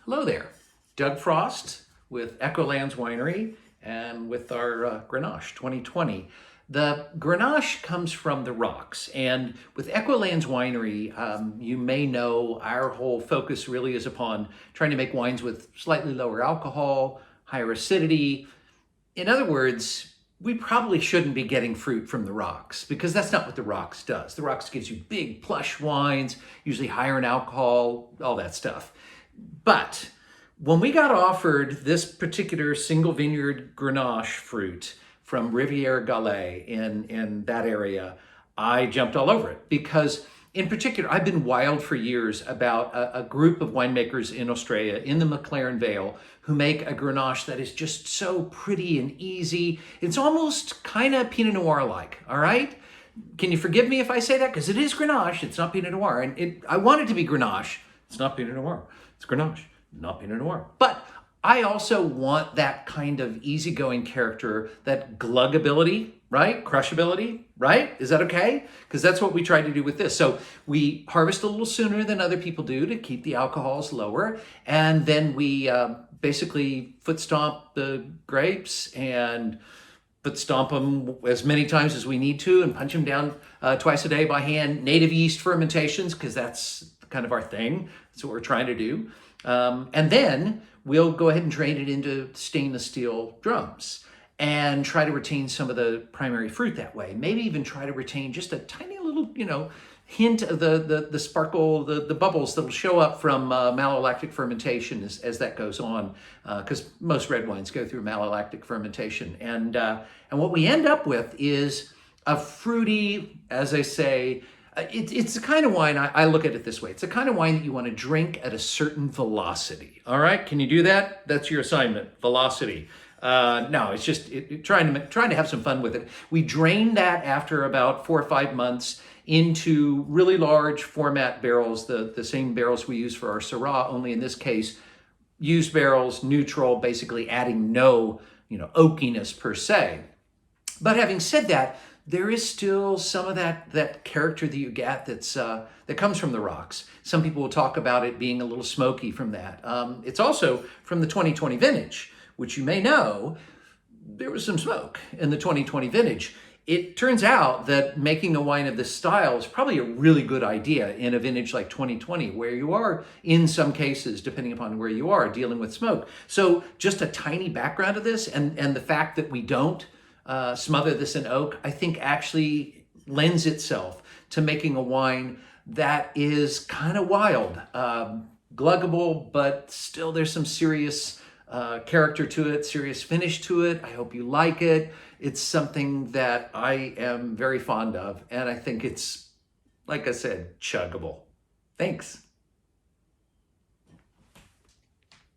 Hello there, Doug Frost with Echolands Winery and with our Grenache 2020. The Grenache comes from the rocks, and with Echolands Winery, you may know our whole focus really is upon trying to make wines with slightly lower alcohol, higher acidity. In other words, we probably shouldn't be getting fruit from the rocks because that's not what the rocks does. The rocks gives you big plush wines, usually higher in alcohol, all that stuff. But when we got offered this particular single vineyard Grenache fruit from Rivière Gallet in that area, I jumped all over it because in particular, I've been wild for years about a group of winemakers in Australia, in the McLaren Vale, who make a Grenache that is just so pretty and easy. It's almost kind of Pinot Noir-like, all right? Can you forgive me if I say that? Because it is Grenache, it's not Pinot Noir. And I want it to be Grenache. It's not Pinot Noir. It's Grenache, not Pinot Noir. But I also want that kind of easygoing character, that gluggability, right? Crushability, right? Is that okay? Because that's what we try to do with this. So we harvest a little sooner than other people do to keep the alcohols lower. And then we basically foot stomp the grapes and foot stomp them as many times as we need to and punch them down twice a day by hand. Native yeast fermentations, because that's kind of our thing. That's what we're trying to do. And then we'll go ahead and drain it into stainless steel drums and try to retain some of the primary fruit that way. Maybe even try to retain just a tiny little, hint of the sparkle, the bubbles that'll show up from malolactic fermentation as that goes on, because most red wines go through malolactic fermentation. And what we end up with is a fruity, as I say, it's the kind of wine, I look at it this way. It's the kind of wine that you want to drink at a certain velocity. All right, can you do that? That's your assignment, velocity. No, it's just trying to have some fun with it. We drain that after about 4 or 5 months into really large format barrels, the same barrels we use for our Syrah, only in this case, used barrels, neutral, basically adding no, oakiness per se. But having said that, there is still some of that character that you get that comes from the rocks. Some people will talk about it being a little smoky from that. It's also from the 2020 vintage, which you may know, there was some smoke in the 2020 vintage. It turns out that making a wine of this style is probably a really good idea in a vintage like 2020, where you are, in some cases, depending upon where you are, dealing with smoke. So just a tiny background of this, and the fact that we don't smother this in oak, I think actually lends itself to making a wine that is kind of wild, gluggable, but still there's some serious character to it, serious finish to it. I hope you like it. It's something that I am very fond of, and I think it's, like I said, chuggable. Thanks.